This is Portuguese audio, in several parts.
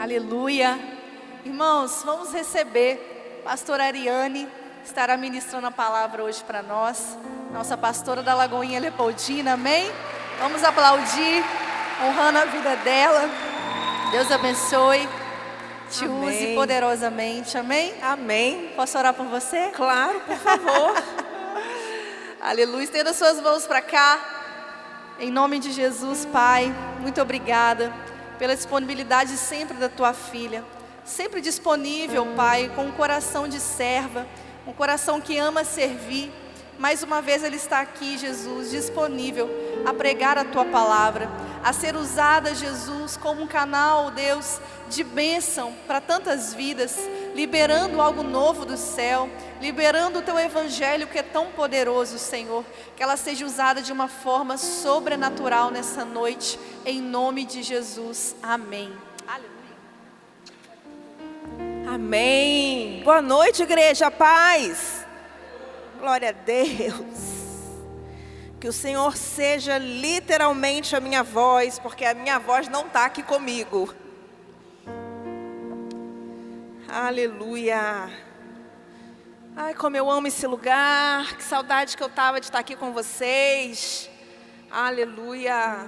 Aleluia. Irmãos, vamos receber pastora Ariane, estará ministrando a palavra hoje para nós. Nossa pastora da Lagoinha Leopoldina, amém? Vamos aplaudir, honrando a vida dela. Deus abençoe, te use poderosamente, amém? Amém. Posso orar por você? Claro, por favor. Aleluia. Estenda suas mãos para cá. Em nome de Jesus, Pai, muito obrigada pela disponibilidade sempre da tua filha. Sempre disponível, Pai, com um coração de serva, um coração que ama servir. Mais uma vez ela está aqui, Jesus, disponível a pregar a tua palavra, a ser usada, Jesus, como um canal, Deus, de bênção para tantas vidas, liberando algo novo do céu, liberando o teu evangelho que é tão poderoso, Senhor. Que ela seja usada de uma forma sobrenatural nessa noite, em nome de Jesus. Amém. Aleluia. Amém. Boa noite, igreja, paz. Glória a Deus. Que o Senhor seja literalmente a minha voz, porque a minha voz não está aqui comigo. Aleluia. Ai, como eu amo esse lugar. Que saudade que eu estava de estar aqui com vocês. Aleluia.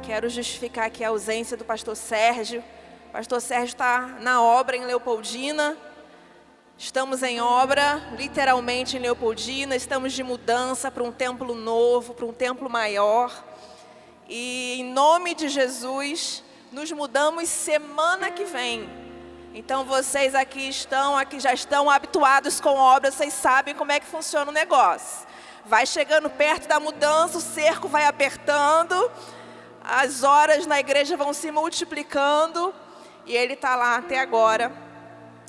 Quero justificar aqui a ausência do pastor Sérgio. O pastor Sérgio está na obra em Leopoldina. Estamos em obra, literalmente em Leopoldina. Estamos de mudança para um templo novo, para um templo maior. E em nome de Jesus, nos mudamos semana que vem. Então vocês aqui já estão habituados com obras, vocês sabem como é que funciona o negócio. Vai chegando perto da mudança, o cerco vai apertando, as horas na igreja vão se multiplicando. E ele está lá até agora,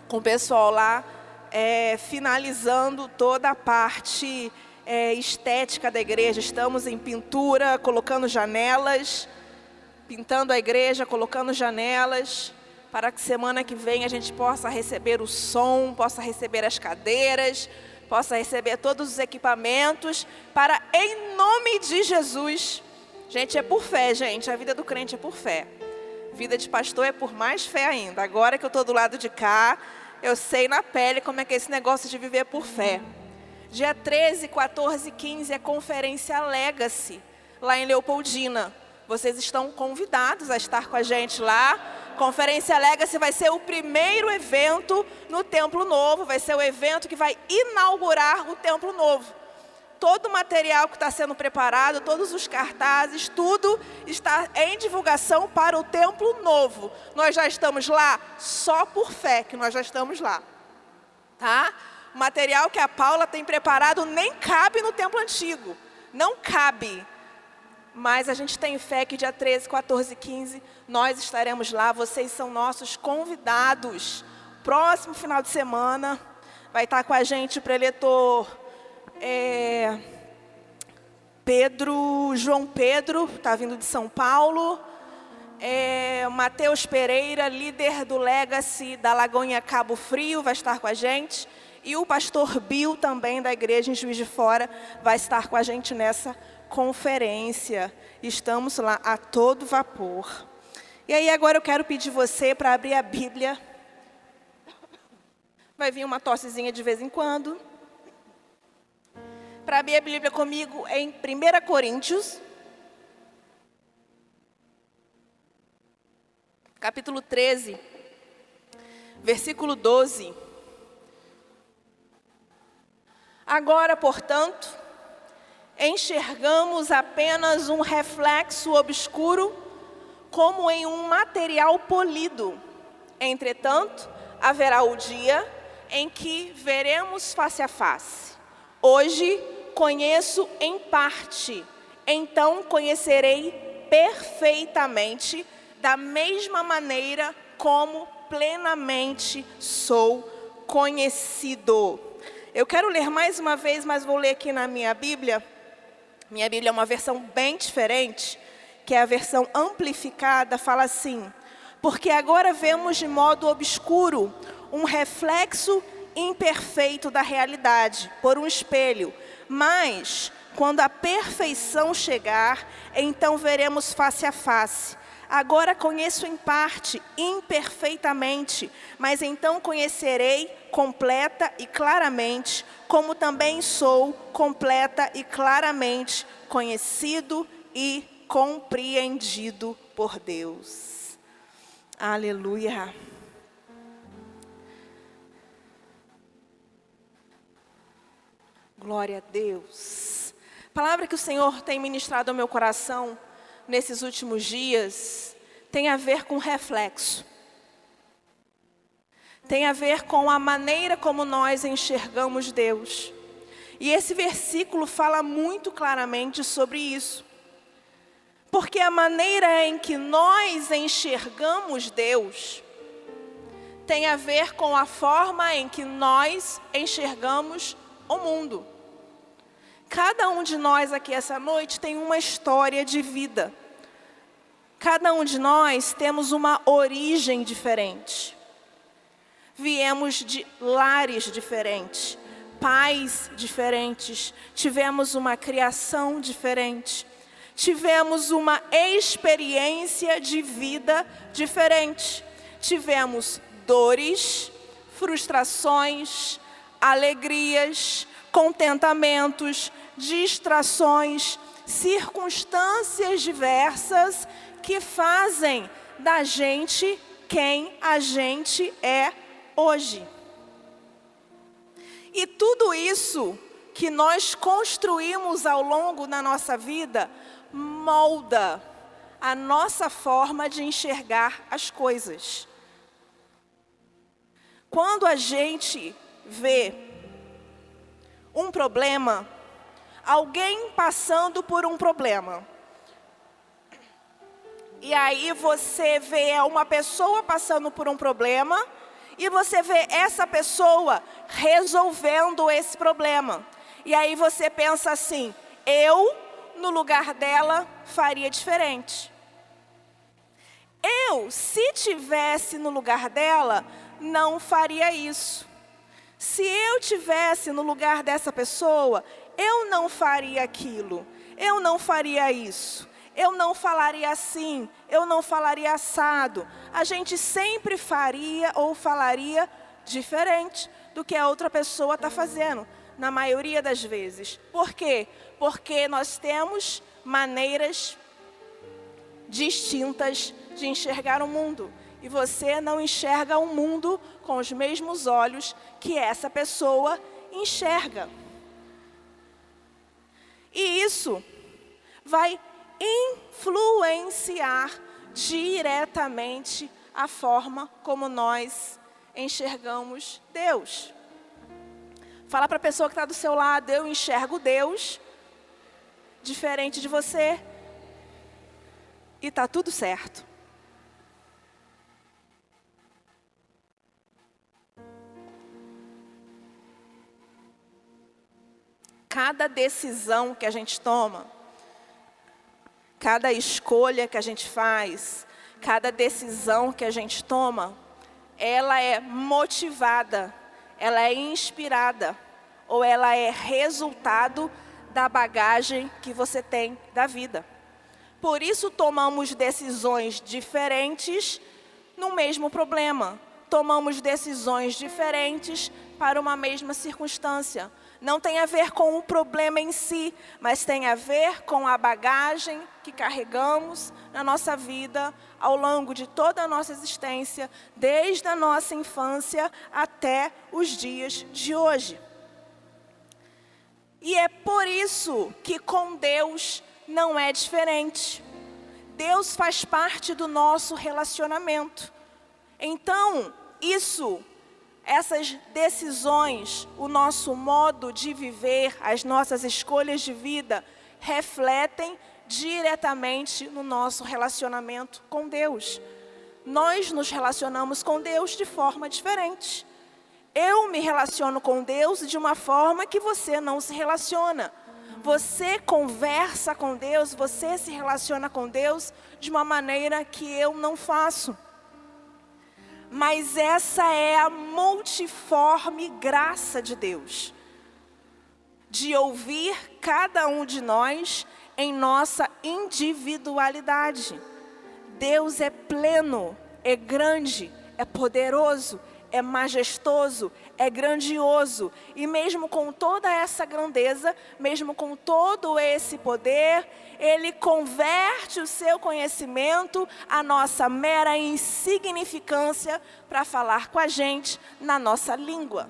com o pessoal lá, finalizando toda a parte estética da igreja. Estamos em pintura, colocando janelas, pintando a igreja, colocando janelas, para que semana que vem a gente possa receber o som, possa receber as cadeiras, possa receber todos os equipamentos, para, em nome de Jesus, gente, é por fé, gente, a vida do crente é por fé. Vida de pastor é por mais fé ainda. Agora que eu estou do lado de cá, eu sei na pele como é que é esse negócio de viver por fé. Dia 13, 14 e 15 é Conferência Legacy, lá em Leopoldina. Vocês estão convidados a estar com a gente lá. Conferência Legacy vai ser o primeiro evento no Templo Novo. Vai ser o evento que vai inaugurar o Templo Novo. Todo o material que está sendo preparado, todos os cartazes, tudo está em divulgação para o Templo Novo. Nós já estamos lá só por fé que nós já estamos lá. Tá? O material que a Paula tem preparado nem cabe no Templo Antigo. Não cabe. Mas a gente tem fé que dia 13, 14 e 15 nós estaremos lá. Vocês são nossos convidados. Próximo final de semana vai estar com a gente o preletor João Pedro, está vindo de São Paulo. Matheus Pereira, líder do Legacy da Lagoinha Cabo Frio, vai estar com a gente. E o pastor Bill, também da igreja em Juiz de Fora, vai estar com a gente nessa conferência. Estamos lá a todo vapor. E aí agora eu quero pedir você para abrir a Bíblia. Vai vir uma tossezinha de vez em quando. Para abrir a Bíblia comigo em 1 Coríntios, capítulo 13, versículo 12. Agora, portanto, enxergamos apenas um reflexo obscuro, como em um material polido. Entretanto, haverá o dia em que veremos face a face. Hoje conheço em parte, então conhecerei perfeitamente, da mesma maneira como plenamente sou conhecido. Eu quero ler mais uma vez, mas vou ler aqui na minha Bíblia. Minha Bíblia é uma versão bem diferente, que é a versão amplificada, fala assim: porque agora vemos de modo obscuro um reflexo imperfeito da realidade, por um espelho. Mas, quando a perfeição chegar, então veremos face a face. Agora conheço em parte, imperfeitamente, mas então conhecerei completa e claramente, como também sou completa e claramente conhecido e compreendido por Deus. Aleluia. Glória a Deus. A palavra que o Senhor tem ministrado ao meu coração nesses últimos dias tem a ver com reflexo. Tem a ver com a maneira como nós enxergamos Deus. E esse versículo fala muito claramente sobre isso. Porque a maneira em que nós enxergamos Deus tem a ver com a forma em que nós enxergamos o mundo. Cada um de nós aqui essa noite tem uma história de vida. Cada um de nós temos uma origem diferente. Viemos de lares diferentes, pais diferentes, tivemos uma criação diferente, tivemos uma experiência de vida diferente. Tivemos dores, frustrações, alegrias, contentamentos, distrações, circunstâncias diversas que fazem da gente quem a gente é hoje. E tudo isso que nós construímos ao longo da nossa vida molda a nossa forma de enxergar as coisas. Quando a gente vê um problema, alguém passando por um problema, e aí você vê uma pessoa passando por um problema, e você vê essa pessoa resolvendo esse problema. E aí você pensa assim, eu, no lugar dela, faria diferente. Eu, se tivesse no lugar dela, não faria isso. Se eu tivesse no lugar dessa pessoa, eu não faria aquilo, eu não faria isso, eu não falaria assim, eu não falaria assado. A gente sempre faria ou falaria diferente do que a outra pessoa está fazendo, na maioria das vezes. Por quê? Porque nós temos maneiras distintas de enxergar o mundo. E você não enxerga o mundo com os mesmos olhos que essa pessoa enxerga. E isso vai influenciar diretamente a forma como nós enxergamos Deus. Fala para a pessoa que está do seu lado, eu enxergo Deus diferente de você. E está tudo certo. Cada decisão que a gente toma, cada escolha que a gente faz, cada decisão que a gente toma, ela é motivada, ela é inspirada, ou ela é resultado da bagagem que você tem da vida. Por isso tomamos decisões diferentes no mesmo problema. Tomamos decisões diferentes para uma mesma circunstância. Não tem a ver com o problema em si, mas tem a ver com a bagagem que carregamos na nossa vida ao longo de toda a nossa existência, desde a nossa infância até os dias de hoje. E é por isso que com Deus não é diferente. Deus faz parte do nosso relacionamento. Então, essas decisões, o nosso modo de viver, as nossas escolhas de vida, refletem diretamente no nosso relacionamento com Deus. Nós nos relacionamos com Deus de forma diferente. Eu me relaciono com Deus de uma forma que você não se relaciona. Você conversa com Deus, você se relaciona com Deus de uma maneira que eu não faço. Mas essa é a multiforme graça de Deus, de ouvir cada um de nós em nossa individualidade. Deus é pleno, é grande, é poderoso, é majestoso, é grandioso. E mesmo com toda essa grandeza, mesmo com todo esse poder, Ele converte o seu conhecimento, a nossa mera insignificância, para falar com a gente na nossa língua.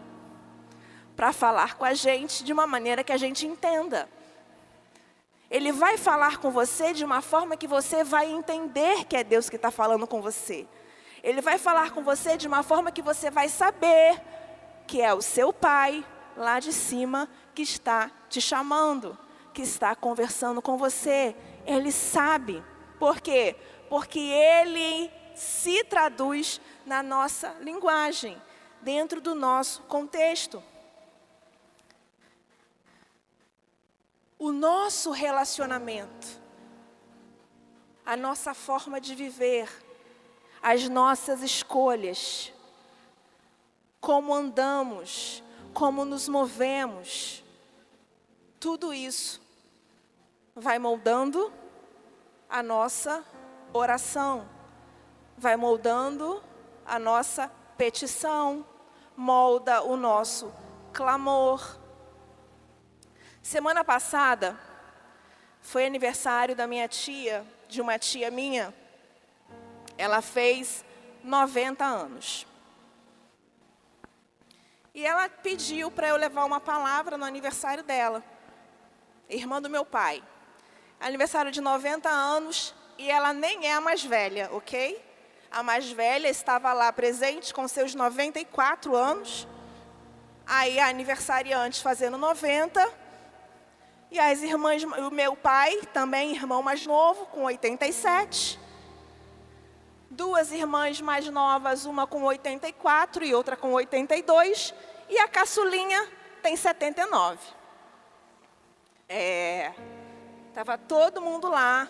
Para falar com a gente de uma maneira que a gente entenda. Ele vai falar com você de uma forma que você vai entender que é Deus que está falando com você. Ele vai falar com você de uma forma que você vai saber que é o seu Pai, lá de cima, que está te chamando, que está conversando com você. Ele sabe. Por quê? Porque Ele se traduz na nossa linguagem, dentro do nosso contexto. O nosso relacionamento, a nossa forma de viver, as nossas escolhas, como andamos, como nos movemos, tudo isso vai moldando a nossa oração, vai moldando a nossa petição, molda o nosso clamor. Semana passada foi aniversário da minha tia, de uma tia minha. Ela fez 90 anos. E ela pediu para eu levar uma palavra no aniversário dela. Irmã do meu pai. Aniversário de 90 anos e ela nem é a mais velha, ok? A mais velha estava lá presente com seus 94 anos. Aí a aniversariante fazendo 90. E as irmãs, o meu pai, também irmão mais novo, com 87. Duas irmãs mais novas, uma com 84 e outra com 82. E a caçulinha tem 79. Estava todo mundo lá,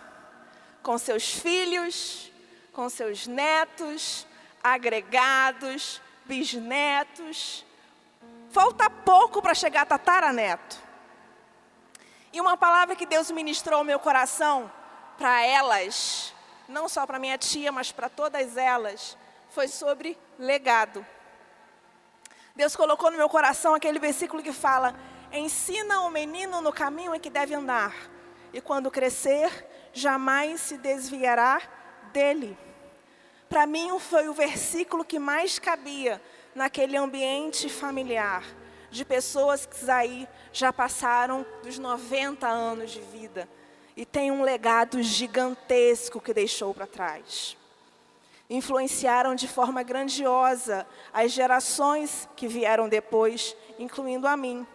com seus filhos, com seus netos, agregados, bisnetos. Falta pouco para chegar tataraneto. E uma palavra que Deus ministrou ao meu coração, para elas, não só para minha tia, mas para todas elas, foi sobre legado. Deus colocou no meu coração aquele versículo que fala: ensina o menino no caminho em que deve andar, e quando crescer, jamais se desviará dele. Para mim foi o versículo que mais cabia naquele ambiente familiar, de pessoas que aí já passaram dos 90 anos de vida e tem um legado gigantesco que deixou para trás. Influenciaram de forma grandiosa as gerações que vieram depois, incluindo a mim.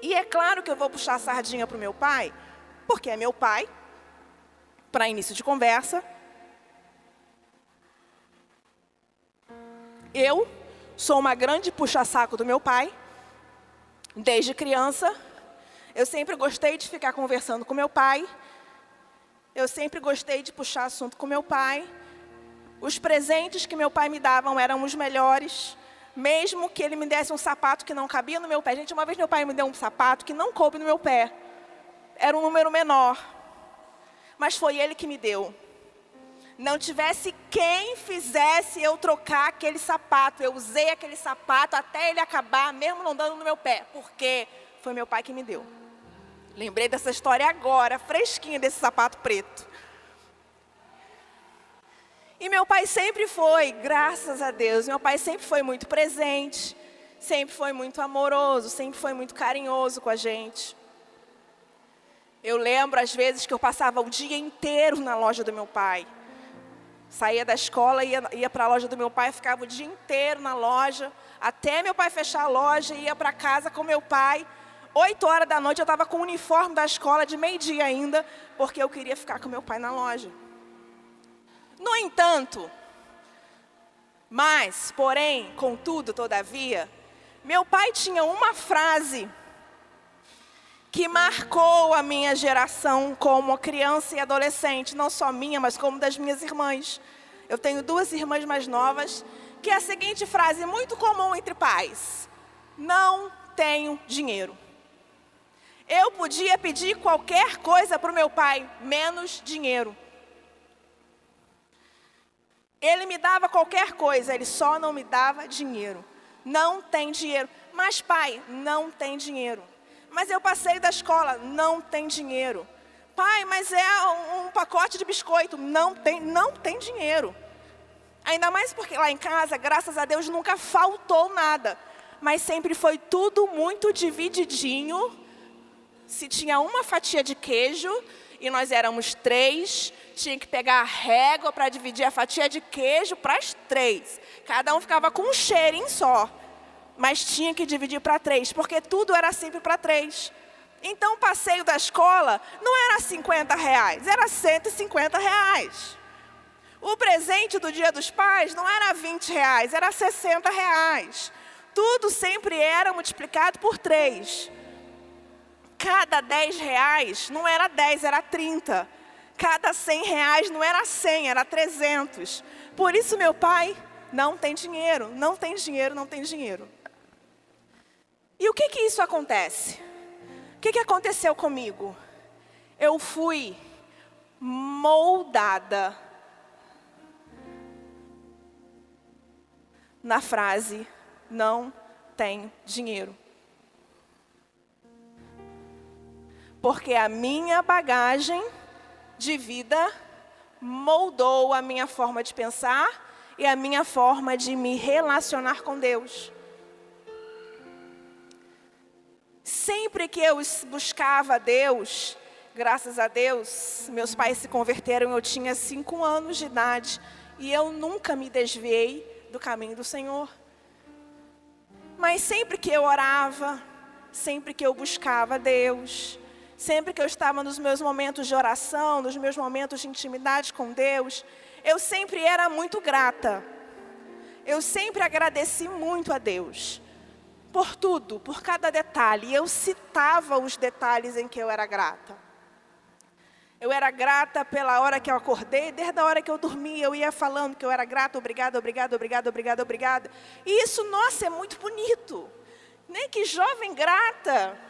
E é claro que eu vou puxar a sardinha para o meu pai, porque é meu pai, para início de conversa. Eu sou uma grande puxa-saco do meu pai. Desde criança, eu sempre gostei de ficar conversando com meu pai. Eu sempre gostei de puxar assunto com meu pai. Os presentes que meu pai me dava eram os melhores. Mesmo que ele me desse um sapato que não cabia no meu pé. Gente, uma vez meu pai me deu um sapato que não coube no meu pé. Era um número menor. Mas foi ele que me deu. Não tivesse quem fizesse eu trocar aquele sapato. Eu usei aquele sapato até ele acabar, mesmo não dando no meu pé. Porque foi meu pai que me deu. Lembrei dessa história agora, fresquinha, desse sapato preto. E meu pai sempre foi, graças a Deus, meu pai sempre foi muito presente. Sempre foi muito amoroso, sempre foi muito carinhoso com a gente. Eu lembro às vezes que eu passava o dia inteiro na loja do meu pai. Saía da escola, ia para a loja do meu pai, ficava o dia inteiro na loja, até meu pai fechar a loja, ia para casa com meu pai. 8 horas da noite eu estava com o uniforme da escola de meio-dia ainda, porque eu queria ficar com meu pai na loja. No entanto, mas, porém, contudo, todavia, meu pai tinha uma frase que marcou a minha geração como criança e adolescente, não só minha, mas como das minhas irmãs. Eu tenho 2 irmãs mais novas, que é a seguinte frase muito comum entre pais: não tenho dinheiro. Eu podia pedir qualquer coisa para o meu pai, menos dinheiro. Ele me dava qualquer coisa, ele só não me dava dinheiro. Não tem dinheiro. Mas pai, não tem dinheiro. Mas eu passei da escola, não tem dinheiro. Pai, mas é um pacote de biscoito, não tem dinheiro. Ainda mais porque lá em casa, graças a Deus, nunca faltou nada. Mas sempre foi tudo muito divididinho. Se tinha uma fatia de queijo e nós éramos 3, tinha que pegar a régua para dividir a fatia de queijo para as 3. Cada um ficava com um cheirinho só, mas tinha que dividir para 3, porque tudo era sempre para 3. Então o passeio da escola não era R$50, era R$150. O presente do Dia dos Pais não era R$20, era R$60. Tudo sempre era multiplicado por 3. Cada R$10 não era 10, era 30. Cada R$100 não era 100, era 300. Por isso meu pai não tem dinheiro, não tem dinheiro, não tem dinheiro. E o que isso acontece? O que aconteceu comigo? Eu fui moldada na frase, não tenho dinheiro. Porque a minha bagagem de vida moldou a minha forma de pensar e a minha forma de me relacionar com Deus. Sempre que eu buscava Deus, graças a Deus, meus pais se converteram, eu tinha 5 anos de idade e eu nunca me desviei do caminho do Senhor. Mas sempre que eu orava, sempre que eu buscava Deus, sempre que eu estava nos meus momentos de oração, nos meus momentos de intimidade com Deus, eu sempre era muito grata. Eu sempre agradeci muito a Deus. Por tudo, por cada detalhe. E eu citava os detalhes em que eu era grata. Eu era grata pela hora que eu acordei, desde a hora que eu dormia, eu ia falando que eu era grata, obrigada, obrigada, obrigada, obrigada, obrigada. E isso, nossa, é muito bonito. Nem que jovem grata,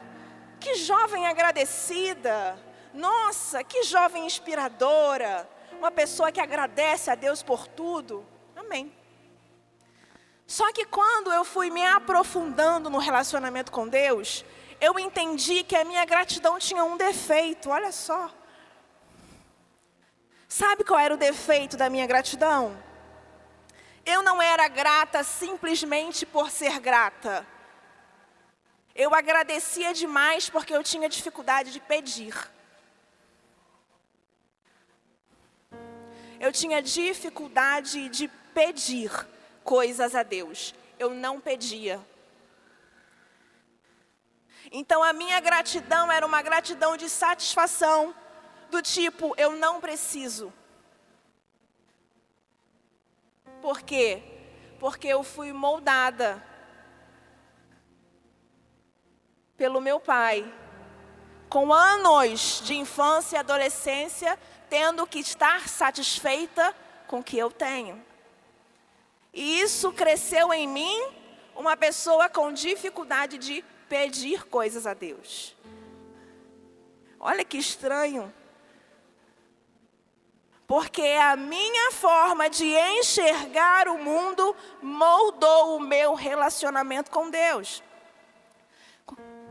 que jovem agradecida. Nossa, que jovem inspiradora. Uma pessoa que agradece a Deus por tudo. Amém. Só que quando eu fui me aprofundando no relacionamento com Deus, eu entendi que a minha gratidão tinha um defeito, olha só. Sabe qual era o defeito da minha gratidão? Eu não era grata simplesmente por ser grata. Eu agradecia demais porque eu tinha dificuldade de pedir. Eu tinha dificuldade de pedir coisas a Deus. Eu não pedia. Então a minha gratidão era uma gratidão de satisfação, do tipo, eu não preciso. Por quê? Porque eu fui moldada pelo meu pai, com anos de infância e adolescência, tendo que estar satisfeita com o que eu tenho. E isso cresceu em mim uma pessoa com dificuldade de pedir coisas a Deus. Olha que estranho. Porque a minha forma de enxergar o mundo moldou o meu relacionamento com Deus.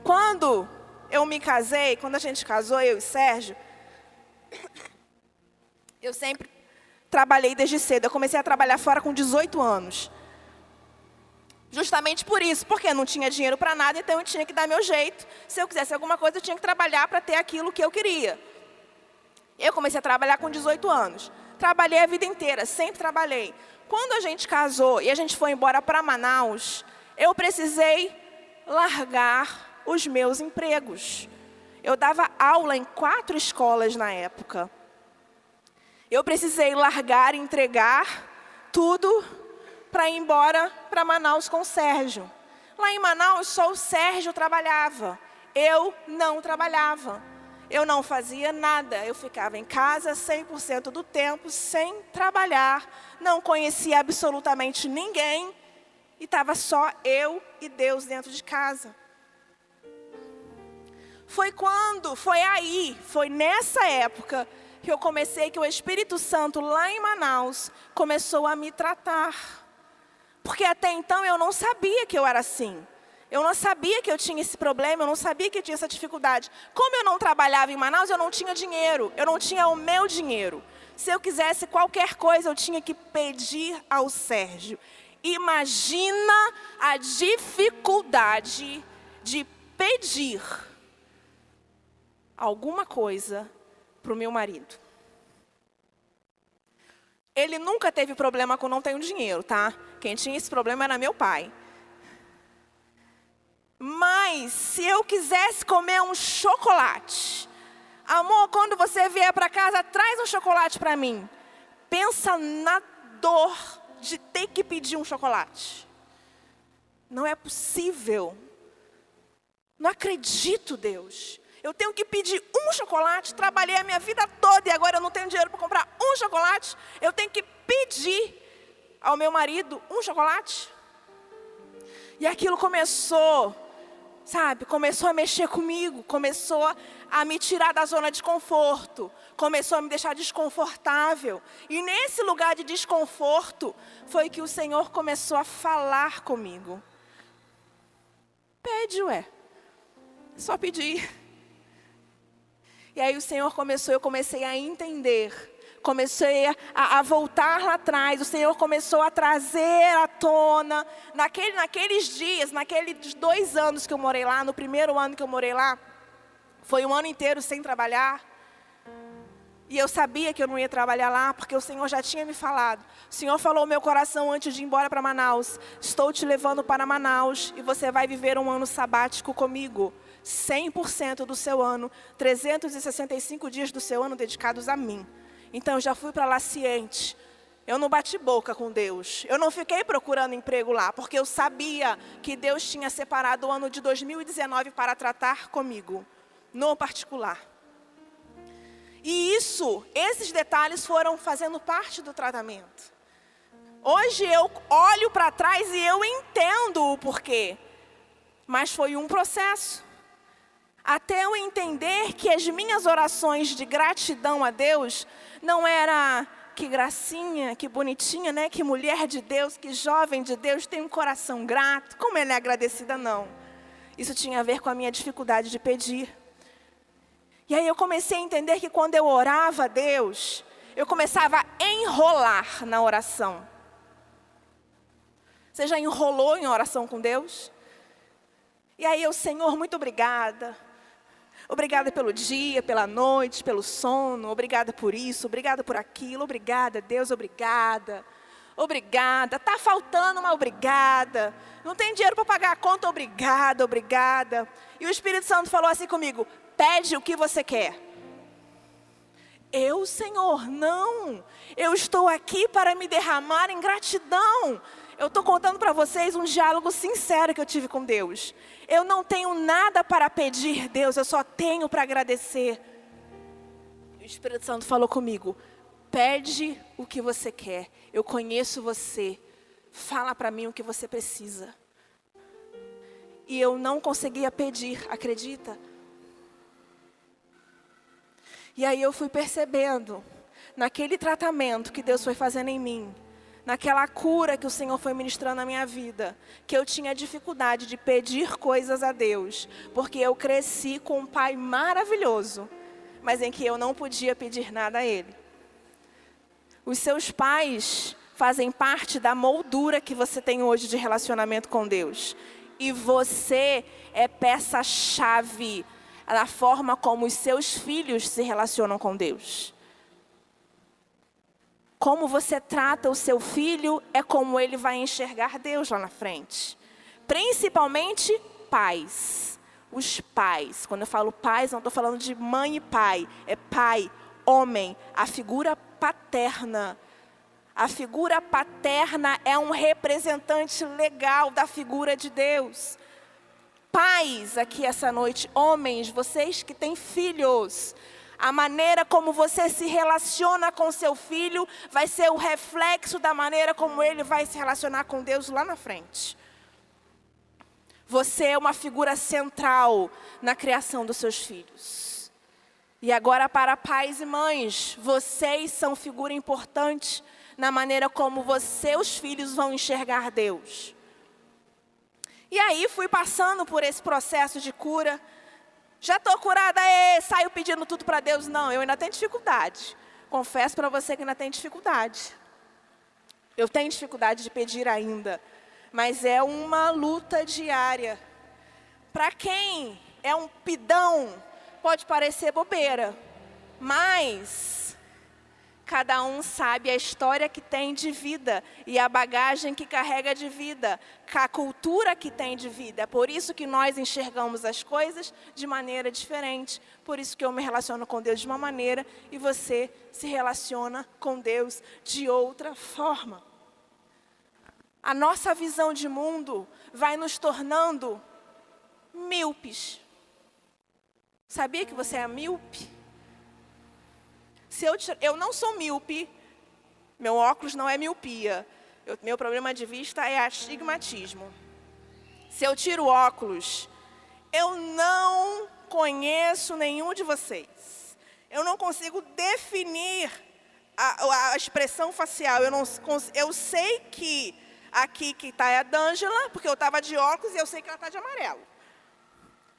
Quando eu me casei, quando a gente casou, eu e Sérgio, eu sempre trabalhei desde cedo. Eu comecei a trabalhar fora com 18 anos. Justamente por isso, porque eu não tinha dinheiro para nada, então eu tinha que dar meu jeito. Se eu quisesse alguma coisa, eu tinha que trabalhar para ter aquilo que eu queria. Eu comecei a trabalhar com 18 anos. Trabalhei a vida inteira, sempre trabalhei. Quando a gente casou e a gente foi embora para Manaus, eu precisei largar os meus empregos. Eu dava aula em 4 escolas na época. Eu precisei largar, entregar tudo para ir embora para Manaus com o Sérgio. Lá em Manaus, só o Sérgio trabalhava. Eu não trabalhava. Eu não fazia nada. Eu ficava em casa 100% do tempo, sem trabalhar. Não conhecia absolutamente ninguém. E estava só eu e Deus dentro de casa. Foi nessa época que o Espírito Santo lá em Manaus começou a me tratar. Porque até então eu não sabia que eu era assim. Eu não sabia que eu tinha esse problema, eu não sabia que eu tinha essa dificuldade. Como eu não trabalhava em Manaus, eu não tinha dinheiro, eu não tinha o meu dinheiro. Se eu quisesse qualquer coisa, eu tinha que pedir ao Sérgio. Imagina a dificuldade de pedir alguma coisa para o meu marido. Ele nunca teve problema com não tenho dinheiro, tá? Quem tinha esse problema era meu pai. Mas se eu quisesse comer um chocolate, amor, quando você vier para casa, traz um chocolate para mim. Pensa na dor de ter que pedir um chocolate. Não é possível. Não acredito, Deus. Eu tenho que pedir um chocolate, trabalhei a minha vida toda e agora eu não tenho dinheiro para comprar um chocolate. Eu tenho que pedir ao meu marido um chocolate. E aquilo começou, começou a mexer comigo, começou a me tirar da zona de conforto, começou a me deixar desconfortável. E nesse lugar de desconforto, foi que o Senhor começou a falar comigo. Pede, ué. Só pedir. E aí o Senhor eu comecei a entender. Comecei a voltar lá atrás, o Senhor começou a trazer à tona, naqueles dias, naqueles 2 anos que eu morei lá, no primeiro ano que eu morei lá, foi um ano inteiro sem trabalhar, e eu sabia que eu não ia trabalhar lá, porque o Senhor já tinha me falado. O Senhor falou ao meu coração antes de ir embora para Manaus: estou te levando para Manaus, e você vai viver um ano sabático comigo, 100% do seu ano, 365 dias do seu ano dedicados a mim. Então, eu já fui para lá ciente. Eu não bati boca com Deus. Eu não fiquei procurando emprego lá, porque eu sabia que Deus tinha separado o ano de 2019 para tratar comigo, no particular. E esses detalhes foram fazendo parte do tratamento. Hoje eu olho para trás e eu entendo o porquê. Mas foi um processo. Até eu entender que as minhas orações de gratidão a Deus não era que gracinha, que bonitinha, né? Que mulher de Deus, que jovem de Deus, tem um coração grato. Como ela é agradecida, não. Isso tinha a ver com a minha dificuldade de pedir. E aí eu comecei a entender que quando eu orava a Deus, eu começava a enrolar na oração. Você já enrolou em oração com Deus? E aí eu, Senhor, muito obrigada. Obrigada pelo dia, pela noite, pelo sono. Obrigada por isso, obrigada por aquilo. Obrigada, Deus, obrigada. Obrigada. Está faltando, mas obrigada. Não tem dinheiro para pagar a conta, obrigada, obrigada. E o Espírito Santo falou assim comigo: pede o que você quer. Eu, Senhor, não. Eu estou aqui para me derramar em gratidão. Eu estou contando para vocês um diálogo sincero que eu tive com Deus. Eu não tenho nada para pedir, Deus, eu só tenho para agradecer. O Espírito Santo falou comigo: pede o que você quer, eu conheço você, fala para mim o que você precisa. E eu não conseguia pedir, acredita? E aí eu fui percebendo, naquele tratamento que Deus foi fazendo em mim, naquela cura que o Senhor foi ministrando na minha vida, que eu tinha dificuldade de pedir coisas a Deus, porque eu cresci com um pai maravilhoso, mas em que eu não podia pedir nada a Ele. Os seus pais fazem parte da moldura que você tem hoje de relacionamento com Deus. E você é peça-chave na forma como os seus filhos se relacionam com Deus. Como você trata o seu filho é como ele vai enxergar Deus lá na frente. Principalmente pais. Os pais. Quando eu falo pais, não estou falando de mãe e pai. É pai, homem, a figura paterna. A figura paterna é um representante legal da figura de Deus. Pais aqui essa noite, homens, vocês que têm filhos, a maneira como você se relaciona com seu filho vai ser o reflexo da maneira como ele vai se relacionar com Deus lá na frente. Você é uma figura central na criação dos seus filhos. E agora, para pais e mães, vocês são figura importante na maneira como seus filhos vão enxergar Deus. E aí fui passando por esse processo de cura. Já estou curada, saio pedindo tudo para Deus. Não, eu ainda tenho dificuldade. Confesso para você que ainda tenho dificuldade. Eu tenho dificuldade de pedir ainda. Mas é uma luta diária. Para quem é um pidão, pode parecer bobeira. Mas cada um sabe a história que tem de vida e a bagagem que carrega de vida, a cultura que tem de vida. É por isso que nós enxergamos as coisas de maneira diferente. Por isso que eu me relaciono com Deus de uma maneira e você se relaciona com Deus de outra forma. A nossa visão de mundo vai nos tornando míopes. Sabia que você é míope? Eu não sou míope, meu óculos não é miopia. Meu problema de vista é astigmatismo. Se eu tiro o óculos, eu não conheço nenhum de vocês. Eu não consigo definir a expressão facial. Eu sei que aqui que está é a D'Angela, porque eu estava de óculos e eu sei que ela está de amarelo.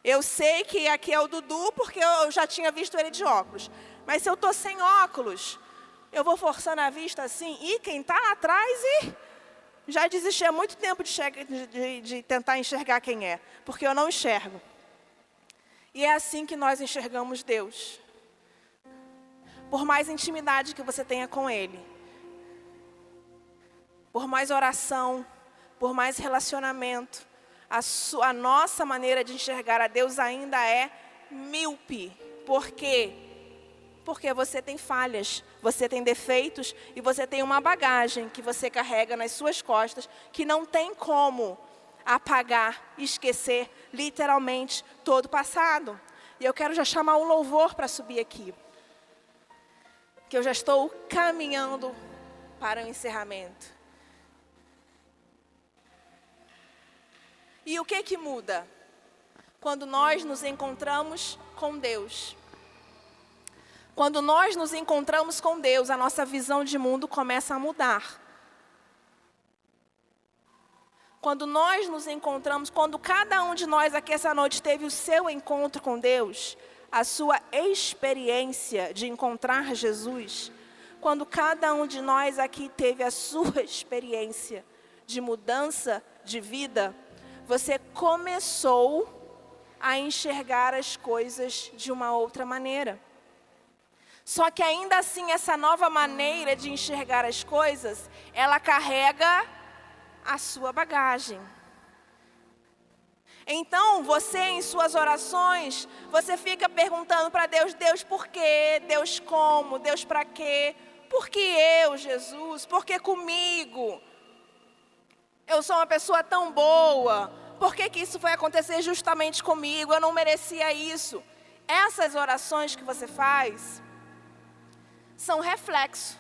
Eu sei que aqui é o Dudu, porque eu já tinha visto ele de óculos. Mas se eu estou sem óculos, eu vou forçando a vista assim, e quem está lá atrás, já desisti há muito tempo de tentar enxergar quem é, porque eu não enxergo. E é assim que nós enxergamos Deus. Por mais intimidade que você tenha com Ele, por mais oração, por mais relacionamento, a nossa maneira de enxergar a Deus ainda é míope. Por quê? Porque você tem falhas, você tem defeitos e você tem uma bagagem que você carrega nas suas costas que não tem como apagar e esquecer literalmente todo o passado. E eu quero já chamar o louvor para subir aqui, que eu já estou caminhando para o encerramento. E o que muda quando nós nos encontramos com Deus? Quando nós nos encontramos com Deus, a nossa visão de mundo começa a mudar. Quando nós nos encontramos, quando cada um de nós aqui essa noite teve o seu encontro com Deus, a sua experiência de encontrar Jesus, quando cada um de nós aqui teve a sua experiência de mudança de vida, você começou a enxergar as coisas de uma outra maneira. Só que ainda assim, essa nova maneira de enxergar as coisas, ela carrega a sua bagagem. Então, você em suas orações, você fica perguntando para Deus, Deus por quê? Deus como? Deus para quê? Por que eu, Jesus? Por que comigo? Eu sou uma pessoa tão boa. Por que isso foi acontecer justamente comigo? Eu não merecia isso. Essas orações que você faz são reflexo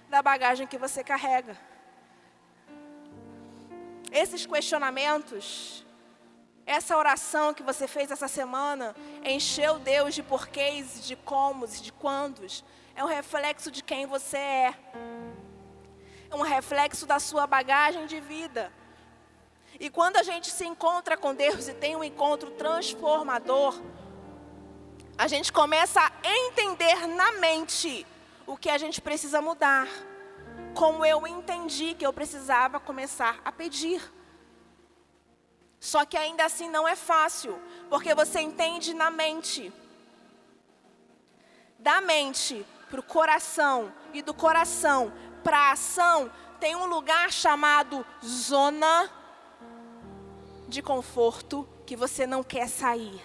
da bagagem que você carrega. Esses questionamentos, essa oração que você fez essa semana, encheu Deus de porquês, de comos, de quandos. É um reflexo de quem você é. É um reflexo da sua bagagem de vida. E quando a gente se encontra com Deus e tem um encontro transformador, a gente começa a entender na mente o que a gente precisa mudar. Como eu entendi que eu precisava começar a pedir. Só que ainda assim não é fácil, porque você entende na mente. Da mente para o coração e do coração para a ação, tem um lugar chamado zona de conforto que você não quer sair.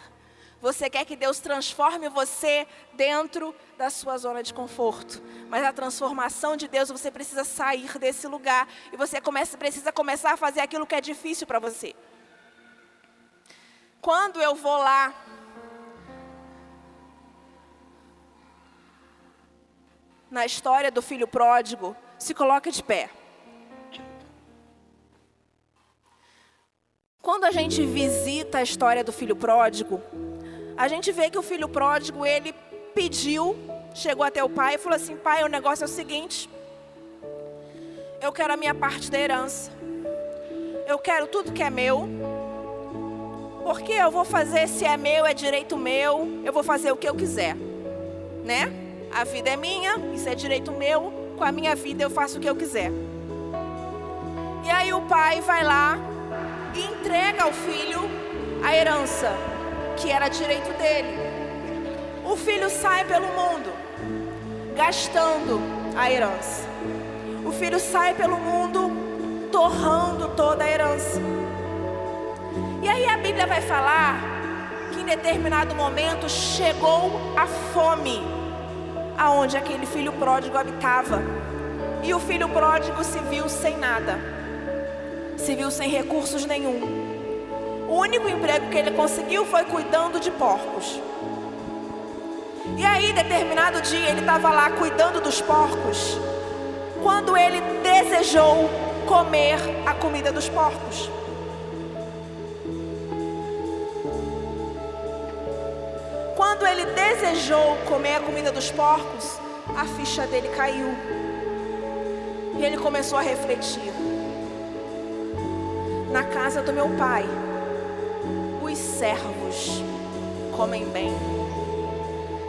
Você quer que Deus transforme você dentro da sua zona de conforto. Mas a transformação de Deus, você precisa sair desse lugar. E você precisa começar a fazer aquilo que é difícil para você. Quando eu vou lá, na história do filho pródigo, se coloca de pé. Quando a gente visita a história do filho pródigo, a gente vê que o filho pródigo, ele pediu, chegou até o pai e falou assim: pai, o negócio é o seguinte, eu quero a minha parte da herança. Eu quero tudo que é meu. Porque eu vou fazer, se é meu, é direito meu, eu vou fazer o que eu quiser, né? A vida é minha, isso é direito meu, com a minha vida eu faço o que eu quiser. E aí o pai vai lá e entrega ao filho a herança, que era direito dele. O filho sai pelo mundo, gastando a herança. O filho sai pelo mundo, torrando toda a herança. E aí a Bíblia vai falar que em determinado momento chegou a fome aonde aquele filho pródigo habitava. E o filho pródigo se viu sem nada, se viu sem recursos nenhum. O único emprego que ele conseguiu foi cuidando de porcos. E aí, determinado dia, ele estava lá cuidando dos porcos, quando ele desejou comer a comida dos porcos. Quando ele desejou comer a comida dos porcos, a ficha dele caiu. E ele começou a refletir. Na casa do meu pai, os servos comem bem.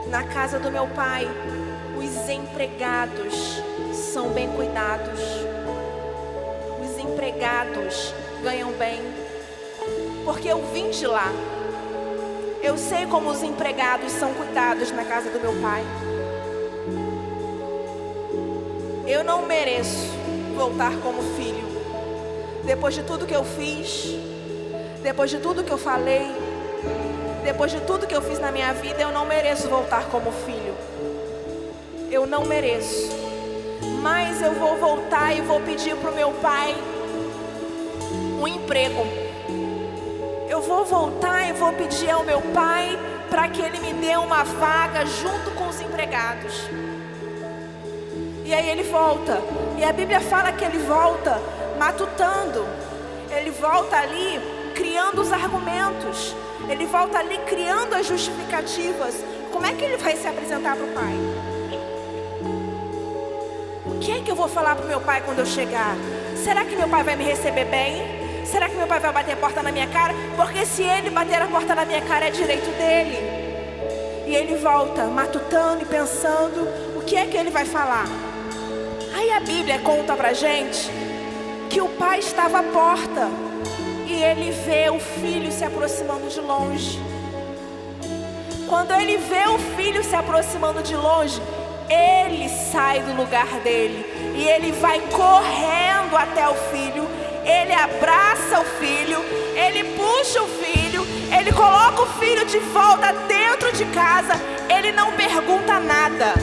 Na casa do meu pai, os empregados são bem cuidados. Os empregados ganham bem. Porque eu vim de lá. Eu sei como os empregados são cuidados na casa do meu pai. Eu não mereço voltar como filho. Depois de tudo que eu fiz, depois de tudo que eu falei, depois de tudo que eu fiz na minha vida, eu não mereço voltar como filho. Eu não mereço. Mas eu vou voltar e vou pedir para o meu pai um emprego. Eu vou voltar e vou pedir ao meu pai para que ele me dê uma vaga junto com os empregados. E aí ele volta. E a Bíblia fala que ele volta matutando. Ele volta ali criando os argumentos. Ele volta ali criando as justificativas. Como é que ele vai se apresentar para o pai? O que é que eu vou falar para o meu pai quando eu chegar? Será que meu pai vai me receber bem? Será que meu pai vai bater a porta na minha cara? Porque se ele bater a porta na minha cara, é direito dele. E ele volta matutando e pensando o que é que ele vai falar. Aí a Bíblia conta pra gente que o pai estava à porta e ele vê o filho se aproximando de longe. Quando ele vê o filho se aproximando de longe, ele sai do lugar dele e ele vai correndo até o filho. Ele abraça o filho, ele puxa o filho, ele coloca o filho de volta dentro de casa, ele não pergunta nada.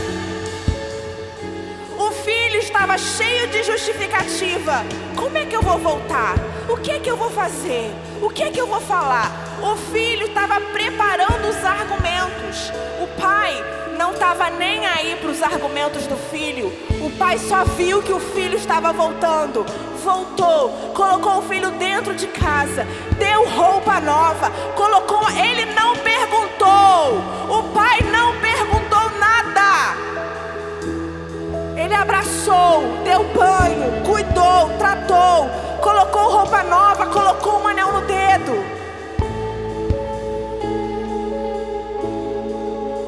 O filho estava cheio de justificativa. Como é que eu vou voltar? O que é que eu vou fazer? O que é que eu vou falar? O filho estava preparando os argumentos. O pai não estava nem aí para os argumentos do filho. O pai só viu que o filho estava voltando. Voltou, colocou o filho dentro de casa, deu roupa nova, colocou. Ele não perguntou. O pai não perguntou nada. Ele abraçou, deu banho, cuidou, tratou, colocou roupa nova, colocou um anel no dedo.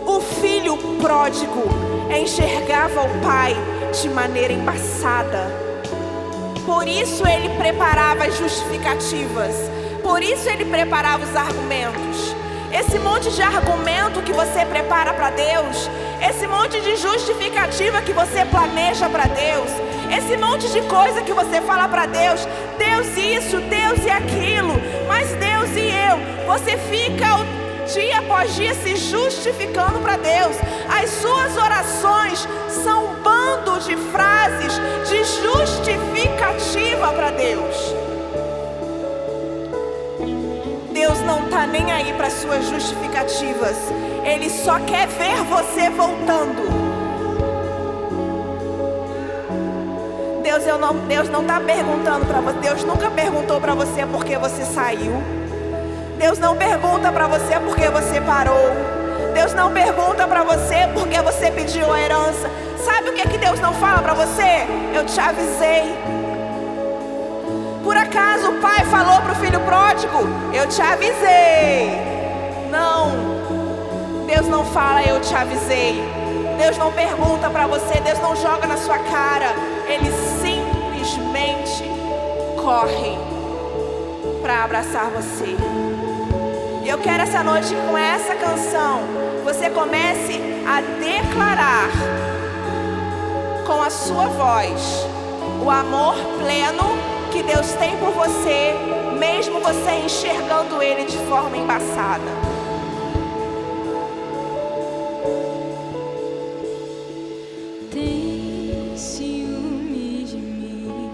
O filho pródigo enxergava o pai de maneira embaçada. Por isso ele preparava as justificativas. Por isso ele preparava os argumentos. Esse monte de argumento que você prepara para Deus, esse monte de justificativa que você planeja para Deus, esse monte de coisa que você fala para Deus, Deus isso, Deus e aquilo, mas Deus e eu, você fica dia após dia se justificando para Deus. As suas orações são um bando de frases de justificativa para Deus. Deus não está nem aí para suas justificativas. Ele só quer ver você voltando. Deus não está perguntando para você. Deus nunca perguntou para você por que você saiu. Deus não pergunta para você por que você parou. Deus não pergunta para você porque você pediu a herança. Sabe o que é que Deus não fala para você? Eu te avisei. Por acaso o pai falou para o filho pródigo: eu te avisei. Não, Deus não fala eu te avisei. Deus não pergunta para você, Deus não joga na sua cara. Ele simplesmente corre para abraçar você. E eu quero essa noite, com essa canção, você comece a declarar com a sua voz o amor pleno que Deus tem por você, mesmo você enxergando Ele de forma embaçada. Tem ciúme de mim,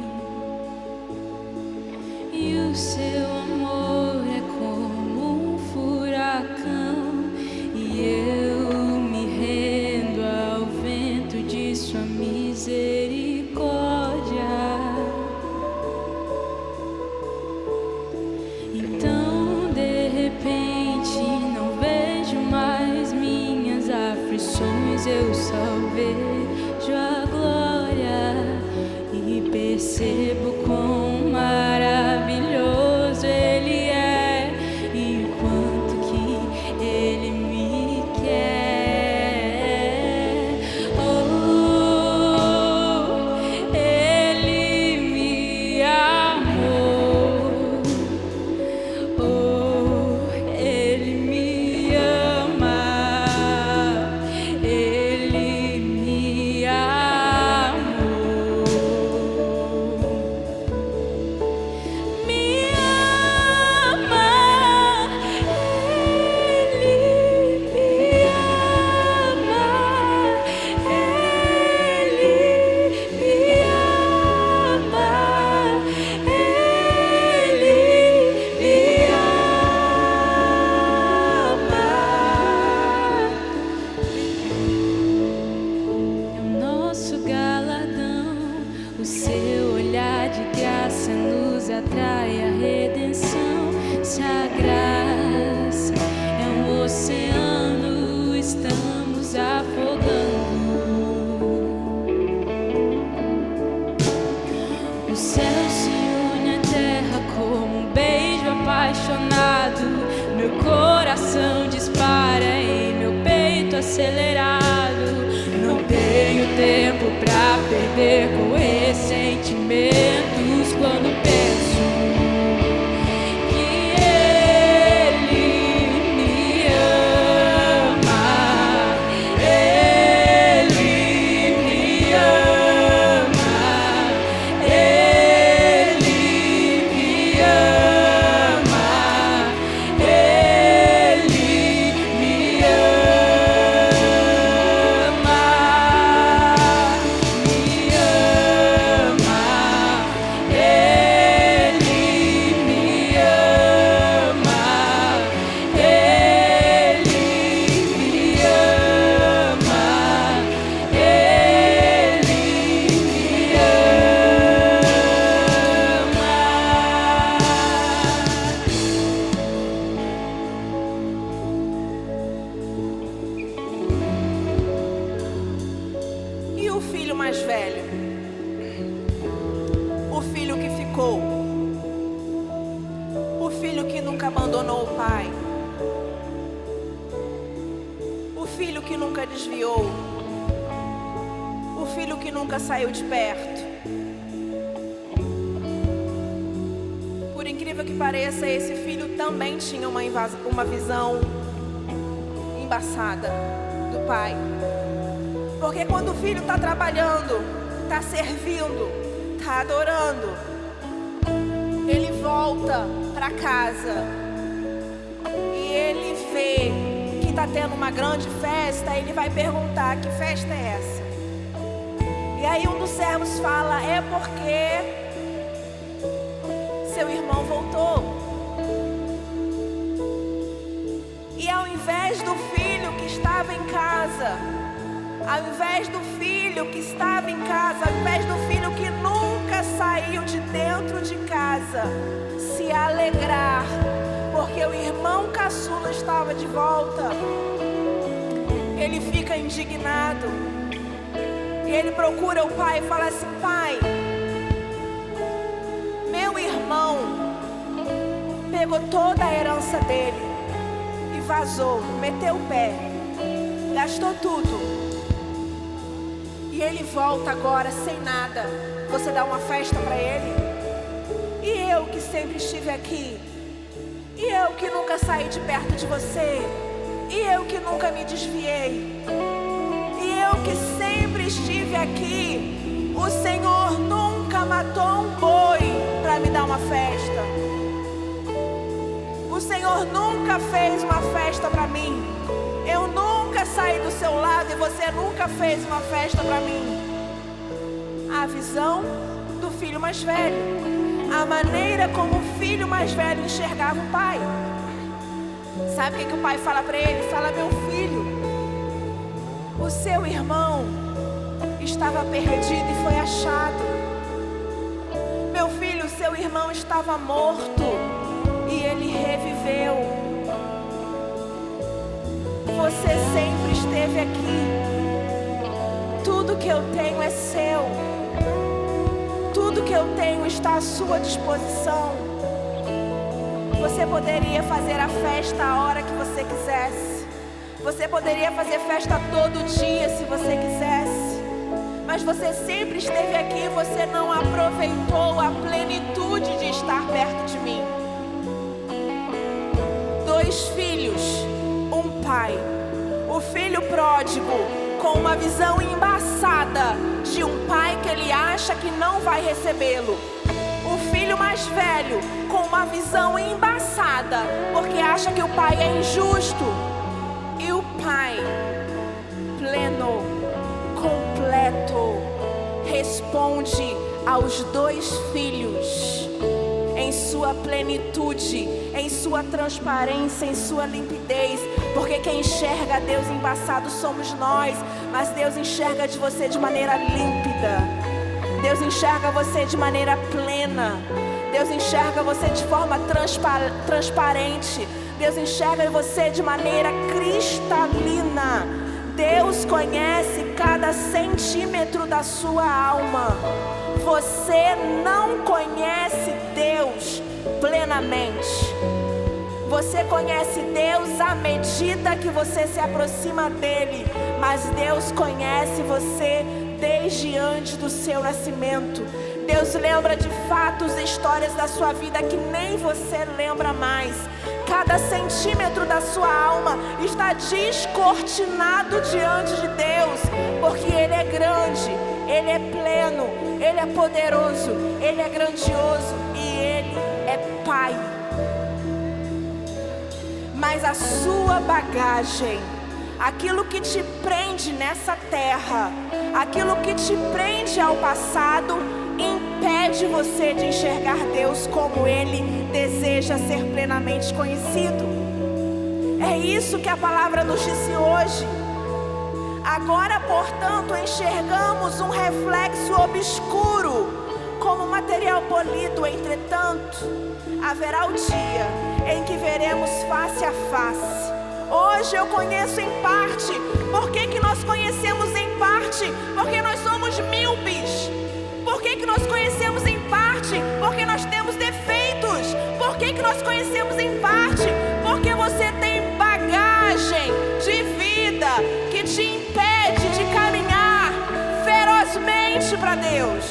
e o seu amor é como um furacão, e eu me rendo ao vento de sua misericórdia. Então, de repente, não vejo mais minhas aflições, eu só vejo a glória e percebo quão maravilhoso Ele é e o quanto que Ele me quer. Oh, Ele me amou. Oh, Ele me ama. Ele me amou. Me ama. Ele me ama. Ele me ama. Ele me ama. É o nosso galardão, o seu olhar de graça nos atrai à redenção. Se a graça é um oceano, estamos afogando. O céu se une à terra como um beijo apaixonado. Meu coração dispara em meu peito acelerado. Não tenho tempo pra perder com ressentimentos quando penso que Ele me ama. Ele me ama. Ele me ama. Ele me ama. abandonou o pai, o filho que nunca desviou, o filho que nunca saiu de perto. Por incrível que pareça, esse filho também tinha uma visão embaçada do pai. Porque quando o filho está trabalhando, está servindo, está adorando, ele volta para casa e ele vê que está tendo uma grande festa. Ele vai perguntar: que festa é essa? E aí um dos servos fala: é porque seu irmão voltou. E ao invés do filho que estava em casa, ao invés do filho que estava em casa, ao invés do filho que nunca saiu de dentro de casa, se alegrar porque o irmão caçula estava de volta, ele fica indignado. E ele procura o pai e fala assim: pai, meu irmão pegou toda a herança dele e vazou, meteu o pé, gastou tudo. E ele volta agora sem nada. Você dá uma festa para ele? E eu que sempre estive aqui? E eu que nunca saí de perto de você? E eu que nunca me desviei? E eu que sempre estive aqui? O Senhor nunca matou um boi para me dar uma festa. O Senhor nunca fez uma festa para mim. Eu nunca saí do seu lado e você nunca fez uma festa para mim. A visão do filho mais velho, a maneira como o filho mais velho enxergava o pai. Sabe o que o pai fala para ele? Fala: meu filho, o seu irmão estava perdido e foi achado. Meu filho, o seu irmão estava morto e ele reviveu. Você sempre esteve aqui. Tudo que eu tenho é seu. Tudo que eu tenho está à sua disposição. Você poderia fazer a festa a hora que você quisesse. Você poderia fazer festa todo dia se você quisesse. Mas você sempre esteve aqui e você não aproveitou a plenitude de estar perto de mim. 2 filhos, um pai. O filho pródigo com uma visão embaçada de um pai que ele acha que não vai recebê-lo. O filho mais velho com uma visão embaçada porque acha que o pai é injusto. E o pai pleno, completo, responde aos 2 filhos em sua plenitude, em sua transparência, em sua limpidez. Porque quem enxerga Deus embaçado somos nós, mas Deus enxerga de você de maneira límpida. Deus enxerga você de maneira plena. Deus enxerga você de forma transparente. Deus enxerga você de maneira cristalina. Deus conhece cada centímetro da sua alma. Você não conhece Deus plenamente. Você conhece Deus à medida que você se aproxima dele, mas Deus conhece você desde antes do seu nascimento. Deus lembra de fatos e histórias da sua vida que nem você lembra mais. Cada centímetro da sua alma está descortinado diante de Deus, porque Ele é grande, Ele é pleno, Ele é poderoso, Ele é grandioso e Ele é Pai. Mas a sua bagagem, aquilo que te prende nessa terra, aquilo que te prende ao passado, impede você de enxergar Deus como Ele deseja ser plenamente conhecido. É isso que a palavra nos disse hoje. Agora, portanto, enxergamos um reflexo obscuro como material polido. Entretanto, haverá o dia em que veremos face a face. Hoje eu conheço em parte. Por que que nós conhecemos em parte? Porque nós somos míopes. Por que que nós conhecemos em parte? Porque nós temos defeitos. Por que que nós conhecemos em parte? Porque você tem bagagem de vida que te impede de caminhar ferozmente para Deus.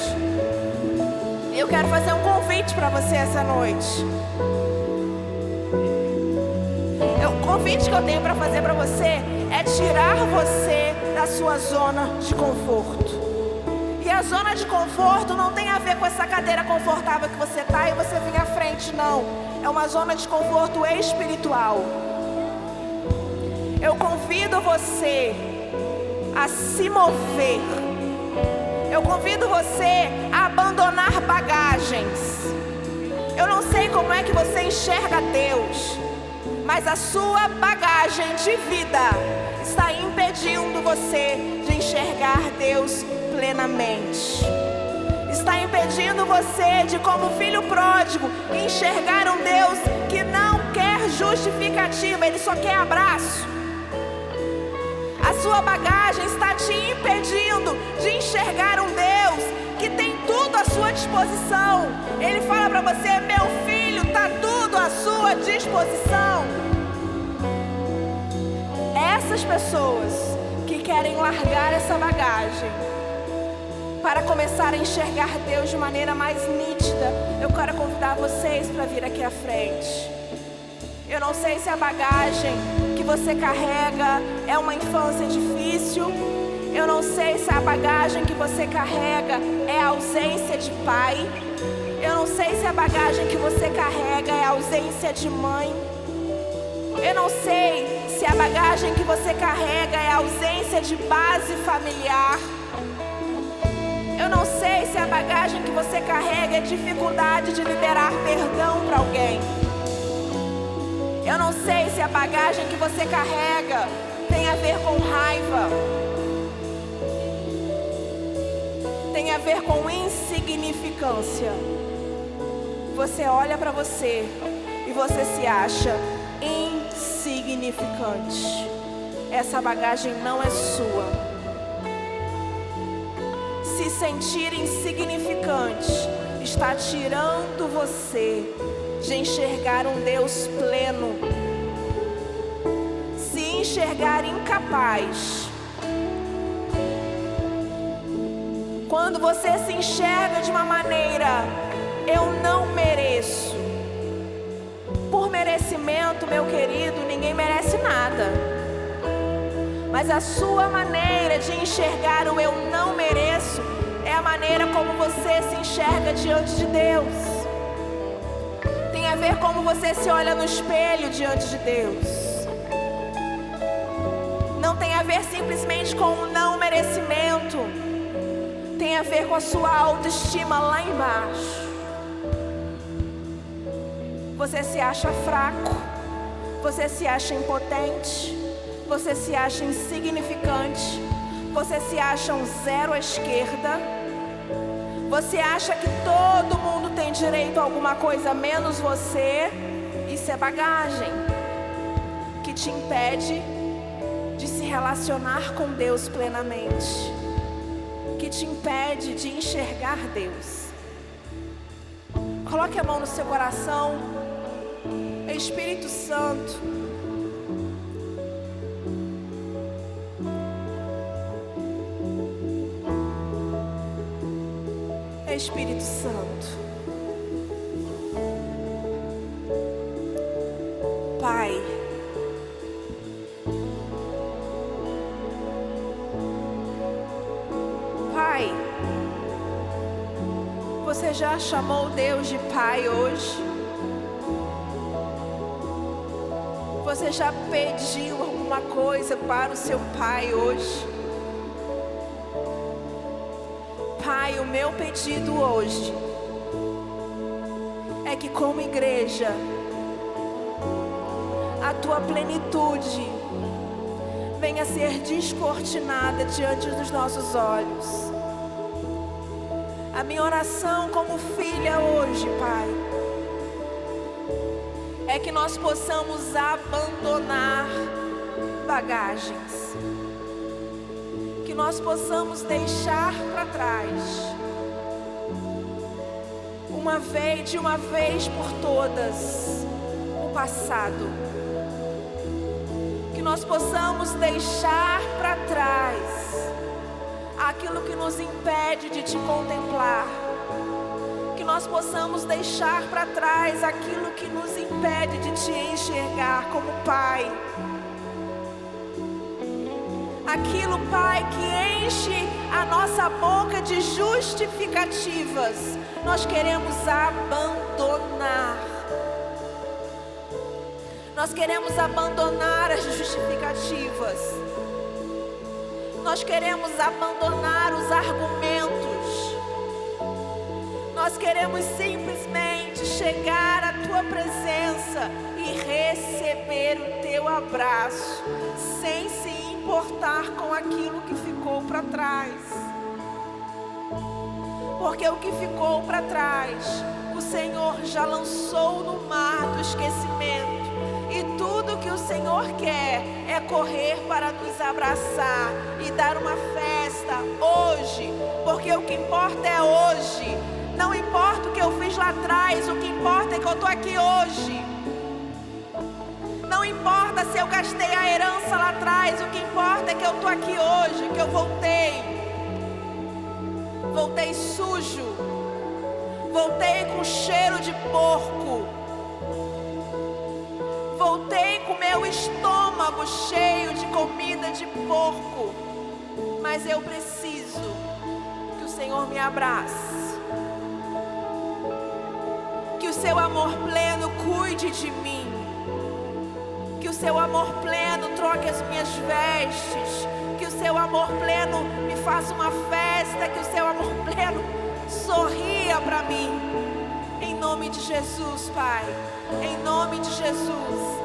Eu quero fazer um convite para você essa noite. O convite que eu tenho para fazer para você é tirar você da sua zona de conforto. E a zona de conforto não tem a ver com essa cadeira confortável que você está e você vem à frente, não. É uma zona de conforto espiritual. Eu convido você a se mover. Eu convido você a abandonar bagagens. Eu não sei como é que você enxerga Deus, mas a sua bagagem de vida está impedindo você de enxergar Deus plenamente. Está impedindo você de, como filho pródigo, enxergar um Deus que não quer justificativa, Ele só quer abraço. A sua bagagem está te impedindo de enxergar um Deus que tem tudo à sua disposição. Ele fala para você: meu filho, está tudo à sua disposição. Essas pessoas que querem largar essa bagagem para começar a enxergar Deus de maneira mais nítida, eu quero convidar vocês para vir aqui à frente. Eu não sei se a bagagem que você carrega é uma infância difícil. Eu não sei se a bagagem que você carrega é a ausência de pai. Eu não sei se a bagagem que você carrega é a ausência de mãe. Eu não sei se a bagagem que você carrega é a ausência de base familiar. Eu não sei se a bagagem que você carrega é dificuldade de liberar perdão para alguém. Eu não sei se a bagagem que você carrega tem a ver com raiva, tem a ver com insignificância. Você olha para você e você se acha insignificante. Essa bagagem não é sua. Se sentir insignificante está tirando você de enxergar um Deus pleno. Se enxergar incapaz. Quando você se enxerga de uma maneira: eu não mereço. Por merecimento, meu querido, ninguém merece nada. Mas a sua maneira de enxergar o eu não mereço é a maneira como você se enxerga diante de Deus. Tem a ver como você se olha no espelho diante de Deus. Não tem a ver simplesmente com o não merecimento. Tem a ver com a sua autoestima lá embaixo. Você se acha fraco. Você se acha impotente. Você se acha insignificante. Você se acha um zero à esquerda. Você acha que todo mundo tem direito a alguma coisa menos você. Isso é bagagem que te impede de se relacionar com Deus plenamente, que te impede de enxergar Deus. Coloque a mão no seu coração. Espírito Santo, Espírito Santo, Pai, Pai, você já chamou Deus de Pai hoje? Você já pediu alguma coisa para o seu Pai hoje? Pai, o meu pedido hoje é que, como igreja, a tua plenitude venha a ser descortinada diante dos nossos olhos. A minha oração como filha hoje, Pai, é que nós possamos abandonar bagagens, que nós possamos deixar para trás, de uma vez por todas, o passado, que nós possamos deixar para trás aquilo que nos impede de te contemplar, que nós possamos deixar para trás aquilo que nos impede de te enxergar como Pai. Aquilo, Pai, que enche a nossa boca de justificativas, nós queremos abandonar. Nós queremos abandonar as justificativas. Nós queremos abandonar os argumentos. Nós queremos simplesmente chegar à tua presença e receber o teu abraço, sem se importar com aquilo que ficou para trás. Porque o que ficou para trás, o Senhor já lançou no mar do esquecimento. E tudo que o Senhor quer é correr para nos abraçar e dar uma festa hoje, porque o que importa é hoje. Não importa o que eu fiz lá atrás, o que importa é que eu estou aqui hoje. Não importa se eu gastei a herança lá atrás, o que importa é que eu estou aqui hoje, que eu voltei. Voltei sujo, voltei com cheiro de porco, voltei com meu estômago cheio de comida de porco, mas eu preciso que o Senhor me abrace, que o seu amor pleno cuide de mim, que o seu amor pleno troque as minhas vestes, que o seu amor pleno me faça uma festa, que o seu amor pleno sorria para mim. Em nome de Jesus, Pai, em nome de Jesus,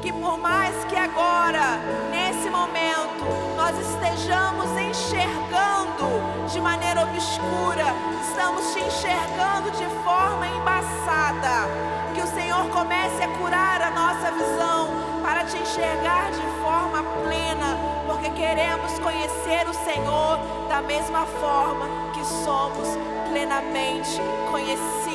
que por mais que agora, nesse momento, nós estejamos enxergando de maneira obscura, estamos te enxergando de forma embaçada, que o Senhor comece a curar a nossa visão para te enxergar de forma plena, porque queremos conhecer o Senhor da mesma forma que somos plenamente conhecidos.